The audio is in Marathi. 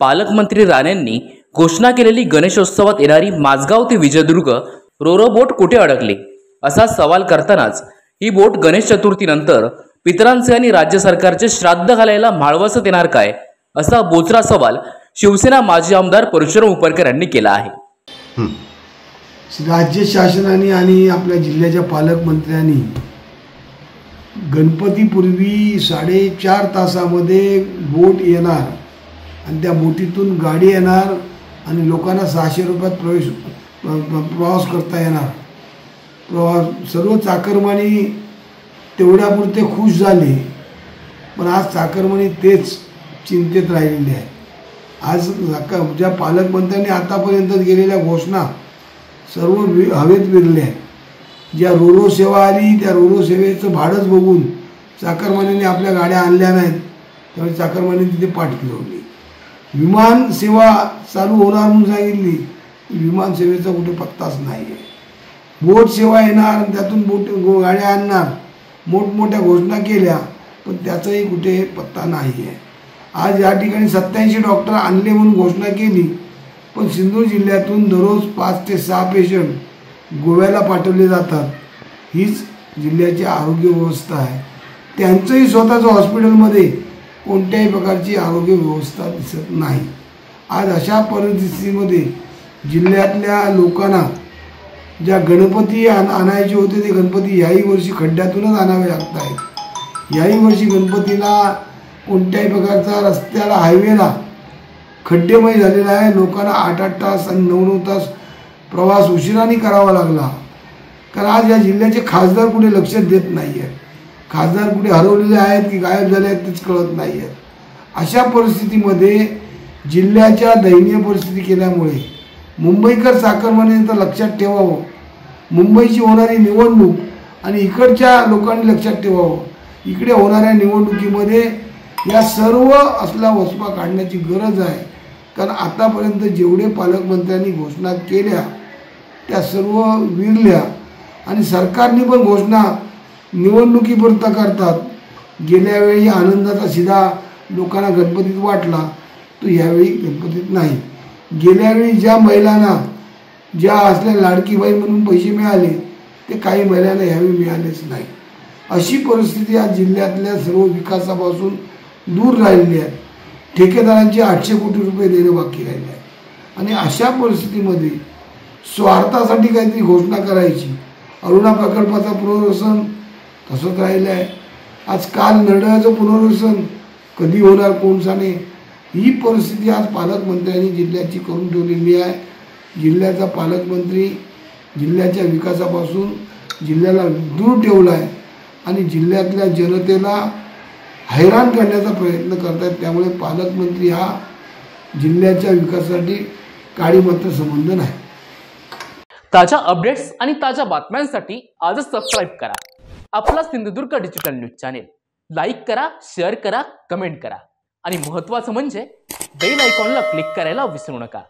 पालकमंत्री राणेंनी घोषणा केलेली गणेशोत्सवात येणारी माझगाव ते विजयदुर्ग रोरो बोट कुठे अडकली असा सवाल करतानाच ही बोट गणेश चतुर्थीनंतर पितरांचे आणि राज्य सरकारचे श्राद्ध घालायला म्हाळवसत येणार काय असा बोचरा सवाल शिवसेना माजी आमदार परशुराम उपरकर यांनी केला आहे। राज्य शासनाने आणि आपल्या जिल्ह्याच्या पालकमंत्र्यांनी गणपतीपूर्वी 4.5 तासामध्ये बोट येणार आणि त्या बोटीतून गाडी येणार आणि लोकांना 600 रुपयात प्रवास करता येणार। सर्व चाकरमानी तेवढ्यापुरते खुश झाले, पण आज चाकरमानी तेच चिंतेत राहिलेले आहे। आज ज्या पालकमंत्र्यांनी आतापर्यंत गेलेल्या घोषणा सर्व हवेत विरल्या आहेत। ज्या रोरो सेवा आली त्या रोरो सेवेचं भाडंच बघून चाकरमान्यांनी आपल्या गाड्या आणल्या नाहीत, त्यामुळे चाकरमान्यांनी तिथे पाठ फिरवली। विमान सेवा चालू होणार म्हणून सांगितली, विमान सेवेचा कुठे पत्ताच नाही आहे। बोट सेवा येणार, त्यातून गाड्या आणणार, मोठमोठ्या घोषणा केल्या, पण त्याचाही कुठे पत्ता नाही आहे। आज या ठिकाणी 87 डॉक्टर आणले म्हणून घोषणा केली, पण सिंधुदुर्ग जिल्ह्यातून दररोज 5 ते 6 पेशंट गोव्याला पाठवले जातात। हीच जिल्ह्याची आरोग्य व्यवस्था आहे। त्यांचंही स्वतःचं हॉस्पिटलमध्ये कोणत्याही प्रकारची आरोग्य व्यवस्था दिसत नाही। आज अशा परिस्थितीमध्ये जिल्ह्यातल्या लोकांना ज्या गणपती आणायचे होते ते गणपती याही वर्षी खड्ड्यातूनच आणावे लागत आहेत। याही वर्षी गणपतीला कोणत्याही प्रकारचा रस्त्याला हायवेला खड्डेमय झालेला आहे। लोकांना 8-8 तास आणि 9-9 तास प्रवास उशिराने करावा लागला, कारण आज या जिल्ह्याचे खासदार कुठे लक्ष देत नाही आहेत। खासदार कुठे हरवलेले आहेत की गायब झाले आहेत तेच कळत नाही आहेत। अशा परिस्थितीमध्ये जिल्ह्याच्या दयनीय परिस्थिती केल्यामुळे मुंबईकर चाकरमान्यांनी तर लक्षात ठेवावं, मुंबईची होणारी निवडणूक आणि इकडच्या लोकांनी लक्षात ठेवावं, इकडे होणाऱ्या निवडणुकीमध्ये या सर्व असला वचपा काढण्याची गरज आहे। कारण आतापर्यंत जेवढे पालकमंत्र्यांनी घोषणा केल्या त्या सर्व विरल्या आणि सरकारने पण घोषणा निवडणुकीपुरता करतात। गेल्या वेळी आनंदाचा शिधा लोकांना गणपतीत वाटला, तो यावेळी गणपतीत नाही। गेल्या वेळी ज्या महिलांना ज्या असल्या लाडकी बाई म्हणून पैसे मिळाले ते काही महिलांना यावेळी मिळालेच नाही। अशी परिस्थिती आज जिल्ह्यातल्या सर्व विकासापासून दूर राहिलेली आहे। ठेकेदारांचे 800 कोटी रुपये देणं बाकी राहिले आहे आणि अशा परिस्थितीमध्ये स्वार्थासाठी काहीतरी घोषणा करायची। अरुणा प्रकल्पाचा पुनर्वसन तसंच राहिलं आहे। आज काल नरड्याचं पुनर्वसन कधी होणार कोण जाणे। ही परिस्थिती आज पालकमंत्र्यांनी जिल्ह्याची करून ठेवलेली आहे। जिल्ह्याचा पालकमंत्री जिल्ह्याच्या विकासापासून जिल्ह्याला दूर ठेवला आहे आणि जिल्ह्यातल्या जनतेला हैराण करण्याचा प्रयत्न करत आहेत। त्यामुळे पालकमंत्री हा जिल्ह्याच्या विकासासाठी काडीमात्र संबंध नाही। ताज्या अपडेट्स आणि ताज्या बातम्यांसाठी आजच सबस्क्राईब करा आपला Sindhudurg digital news channel. Like करा, शेअर करा, कमेंट करा आणि महत्त्वाचं म्हणजे बेल आयकॉनला क्लिक करायला विसरू नका।